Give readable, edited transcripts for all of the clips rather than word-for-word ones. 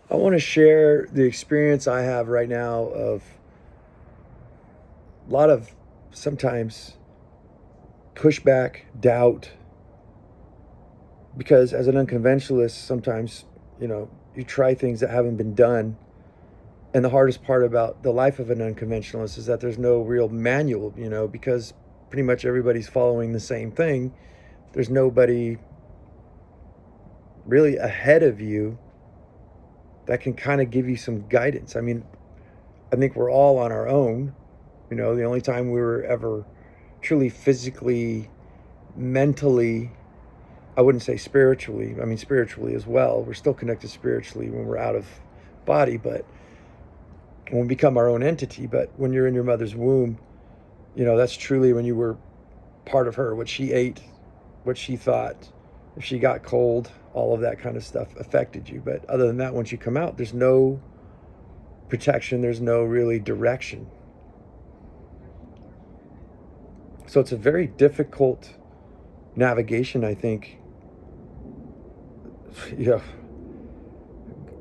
I want to share the experience I have right now of a lot of sometimes pushback, doubt, because as an unconventionalist, sometimes, you try things that haven't been done. And the hardest part about the life of an unconventionalist is that there's no real manual, because pretty much everybody's following the same thing. There's nobody really ahead of you that can kind of give you some guidance. I mean, I think we're all on our own. The only time we were ever truly physically, mentally, I wouldn't say spiritually, I mean, spiritually as well. We're still connected spiritually when we're out of body, but when we become our own entity. But when you're in your mother's womb, that's truly when you were part of her, what she ate, what she thought, if she got cold, all of that kind of stuff affected you. But other than that, once you come out, there's no protection, there's no really direction. So it's a very difficult navigation, I think, you know,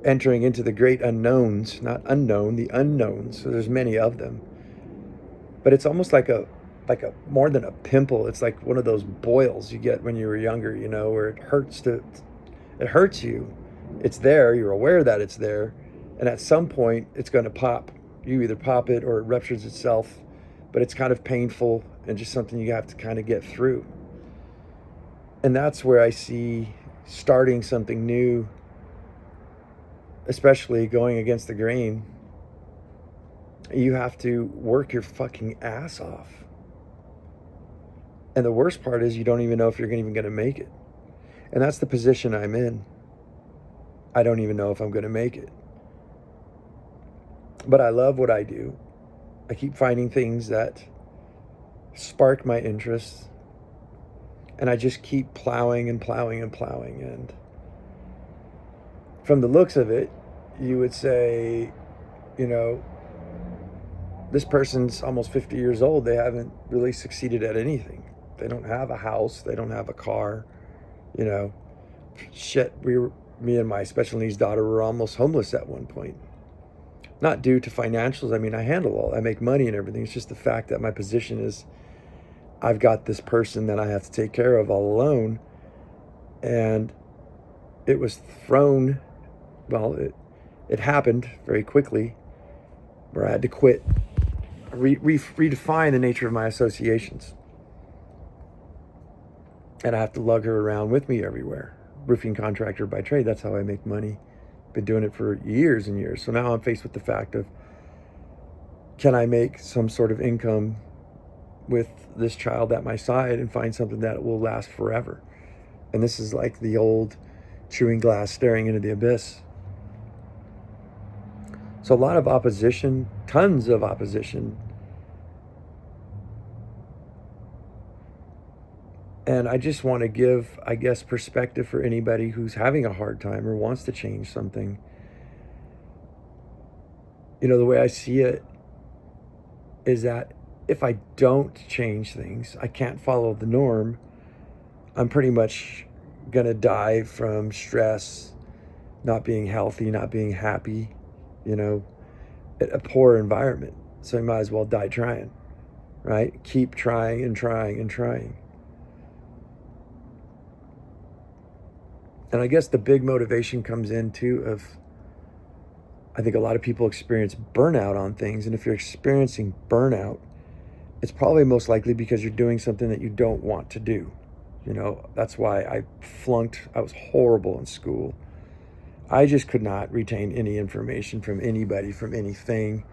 entering into the great unknowns, not unknown, the unknowns. So there's many of them. But it's almost like a more than a pimple. It's like one of those boils you get when you were younger, where it hurts you. It's there, you're aware that it's there, and at some point it's going to pop. You either pop it or it ruptures itself, but it's kind of painful and just something you have to kind of get through. And that's where I see starting something new, especially going against the grain. You have to work your fucking ass off. And the worst part is you don't even know if you're even going to make it. And that's the position I'm in. I don't even know if I'm going to make it. But I love what I do. I keep finding things that spark my interest. And I just keep plowing and plowing and plowing. And from the looks of it, you would say, you know, this person's almost 50 years old. They haven't really succeeded at anything. They don't have a house. They don't have a car. You know, shit, me and my special needs daughter were almost homeless at one point. Not due to financials. I mean, I make money and everything. It's just the fact that my position is I've got this person that I have to take care of all alone. And it was thrown, well, it happened very quickly where I had to quit, redefine the nature of my associations. And I have to lug her around with me everywhere. Roofing contractor by trade, that's how I make money. Been doing it for years and years. So now I'm faced with the fact of, can I make some sort of income with this child at my side and find something that will last forever? And this is like the old chewing glass staring into the abyss. So a lot of opposition, tons of opposition. And I just want to give, I guess, perspective for anybody who's having a hard time or wants to change something. The way I see it is that if I don't change things, I can't follow the norm, I'm pretty much going to die from stress, not being healthy, not being happy, a poor environment. So you might as well die trying, right? Keep trying and trying and trying. And I guess the big motivation comes into of, I think a lot of people experience burnout on things. And if you're experiencing burnout, it's probably most likely because you're doing something that you don't want to do. That's why I flunked. I was horrible in school. I just could not retain any information from anybody, from anything.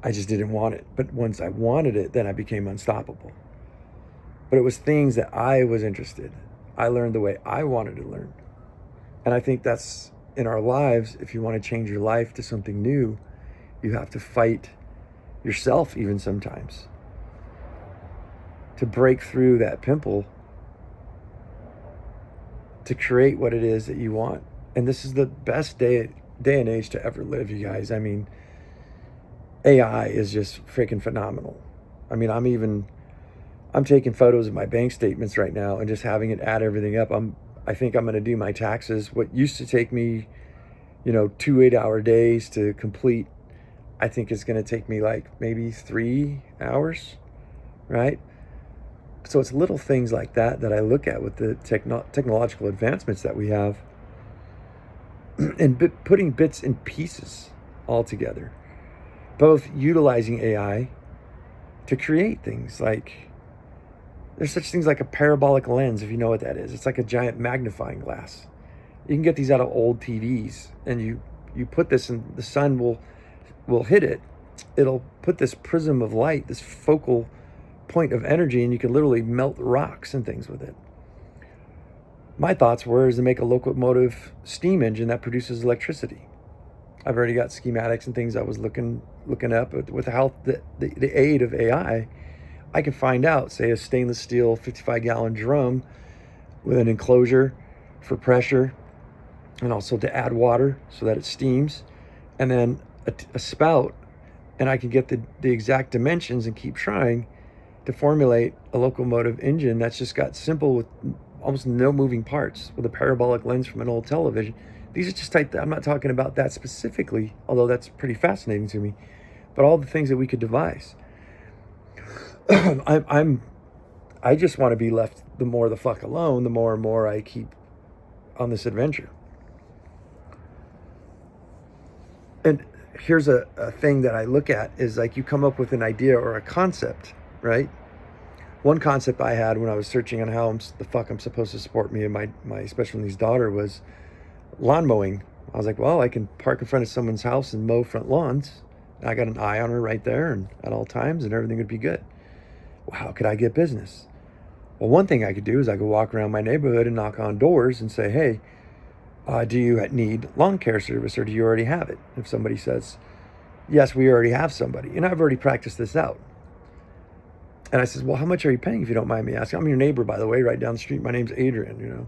I just didn't want it. But once I wanted it, then I became unstoppable. But it was things that I was interested. I learned the way I wanted to learn. And I think that's in our lives. If you want to change your life to something new, you have to fight yourself even sometimes to break through that pimple, to create what it is that you want. And this is the best day and age to ever live, you guys. I mean, AI is just freaking phenomenal. I mean, I'm taking photos of my bank statements right now and just having it add everything up. I think I'm going to do my taxes. What used to take me 2 8-hour days to complete. I think it's going to take me like maybe 3 hours, right? So it's little things like that that I look at with the technological advancements that we have, and putting bits and pieces all together, both utilizing AI to create things like, there's such things like a parabolic lens, if you know what that is. It's like a giant magnifying glass. You can get these out of old TVs, and you put this, and the sun will hit it. It'll put this prism of light, this focal point of energy, and you can literally melt rocks and things with it. My thoughts were is to make a locomotive steam engine that produces electricity. I've already got schematics and things I was looking up with the aid of AI. I can find out, say, a stainless steel 55-gallon drum with an enclosure for pressure and also to add water so that it steams, and then a spout, and I can get the exact dimensions and keep trying to formulate a locomotive engine that's just got simple with almost no moving parts with a parabolic lens from an old television. These are just I'm not talking about that specifically, although that's pretty fascinating to me, but all the things that we could devise. I just want to be left the more the fuck alone, the more and more I keep on this adventure. And here's a thing that I look at is like, you come up with an idea or a concept, right? One concept I had when I was searching on how the fuck I'm supposed to support me and my special needs daughter was lawn mowing. I was like, well, I can park in front of someone's house and mow front lawns. I got an eye on her right there and at all times, and everything would be good. Well, how could I get business? Well, one thing I could do is I could walk around my neighborhood and knock on doors and say, hey, do you need lawn care service, or do you already have it? If somebody says, yes, we already have somebody, and I've already practiced this out. And I says, well, how much are you paying, if you don't mind me asking? I'm your neighbor, by the way, right down the street. My name's Adrian,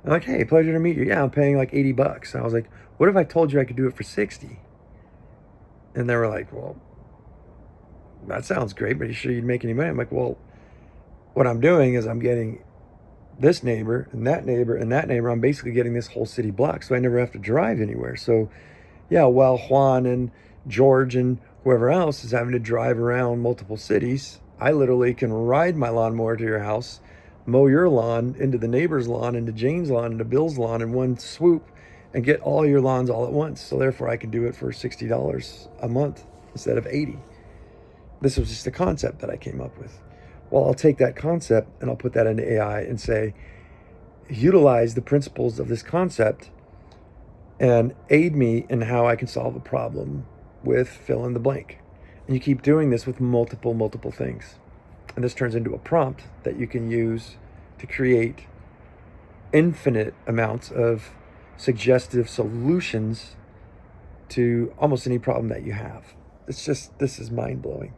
I'm like, hey, pleasure to meet you. Yeah, I'm paying like $80. And I was like, what if I told you I could do it for 60? And they were like, well, that sounds great, but are you sure you'd make any money? I'm like, well, what I'm doing is I'm getting this neighbor and that neighbor and that neighbor. I'm basically getting this whole city block, so I never have to drive anywhere. So yeah, while Juan and George and whoever else is having to drive around multiple cities, I literally can ride my lawnmower to your house, mow your lawn, into the neighbor's lawn, into Jane's lawn, into Bill's lawn in one swoop, and get all your lawns all at once. So therefore I can do it for $60 a month instead of 80. This was just a concept that I came up with. Well, I'll take that concept and I'll put that into AI and say, utilize the principles of this concept and aid me in how I can solve a problem with fill in the blank. And you keep doing this with multiple things. And this turns into a prompt that you can use to create infinite amounts of suggestive solutions to almost any problem that you have. This is mind-blowing.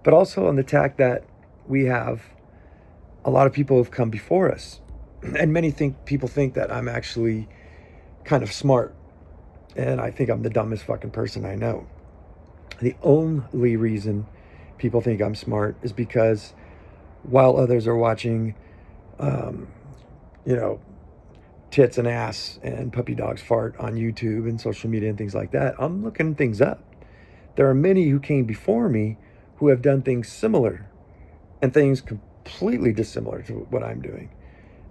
But also on the tack that we have, a lot of people have come before us. And people think that I'm actually kind of smart. And I think I'm the dumbest fucking person I know. The only reason people think I'm smart is because while others are watching, tits and ass and puppy dogs fart on YouTube and social media and things like that, I'm looking things up. There are many who came before me who have done things similar and things completely dissimilar to what I'm doing.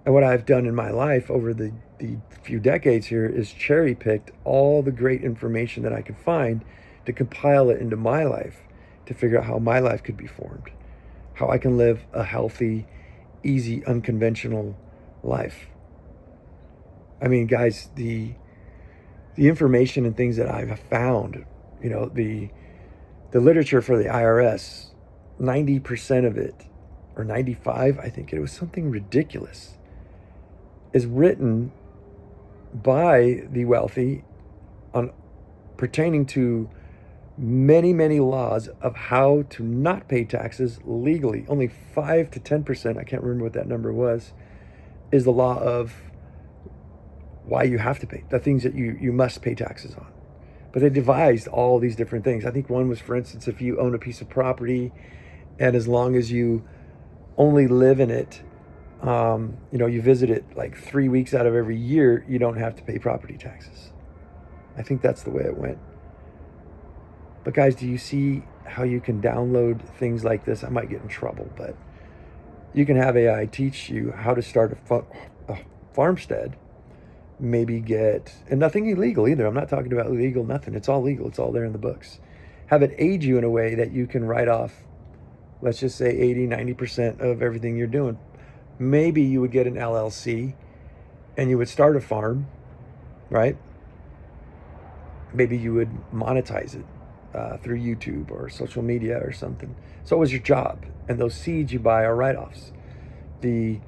And what I've done in my life over the few decades here is cherry-picked all the great information that I could find to compile it into my life, to figure out how my life could be formed, how I can live a healthy, easy, unconventional life. I mean, guys, the information and things that I've found, the literature for the IRS, 90% of it, or 95, I think it was something ridiculous, is written by the wealthy on pertaining to many laws of how to not pay taxes legally. Only 5 to 10%, I can't remember what that number was, is the law of why you have to pay, the things that you must pay taxes on. But they devised all these different things. I think one was, for instance, if you own a piece of property and as long as you only live in it You visit it like 3 weeks out of every year, you don't have to pay property taxes. I think that's the way it went. But guys, do you see how you can download things like this? I might get in trouble, but you can have AI teach you how to start a farmstead. Maybe and nothing illegal either. I'm not talking about illegal, nothing. It's all legal. It's all there in the books. Have it aid you in a way that you can write off, let's just say 80, 90% of everything you're doing. Maybe you would get an LLC and you would start a farm, right? Maybe you would monetize it through YouTube or social media or something. So it was your job. And those seeds you buy are write-offs. The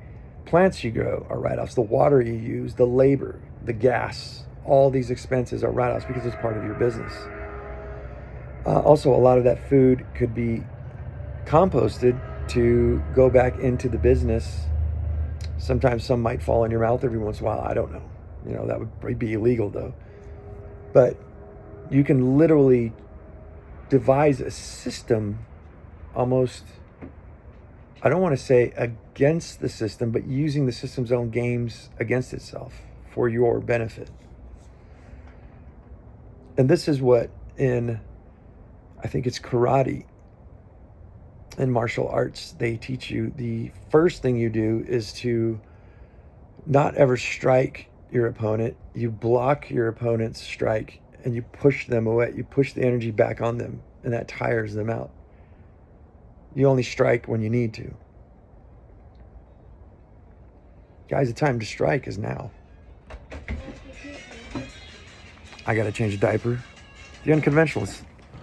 plants you grow are write-offs. The water you use, the labor, the gas, all these expenses are write-offs because it's part of your business. Also, a lot of that food could be composted to go back into the business. Sometimes some might fall in your mouth every once in a while. I don't know. That would probably be illegal though. But you can literally devise a system almost, I don't want to say against the system, but using the system's own games against itself for your benefit. And this is what I think it's karate and martial arts, they teach you. The first thing you do is to not ever strike your opponent. You block your opponent's strike and you push them away. You push the energy back on them, and that tires them out. You only strike when you need to. Guys, the time to strike is now. I got to change a diaper. The unconventionalists.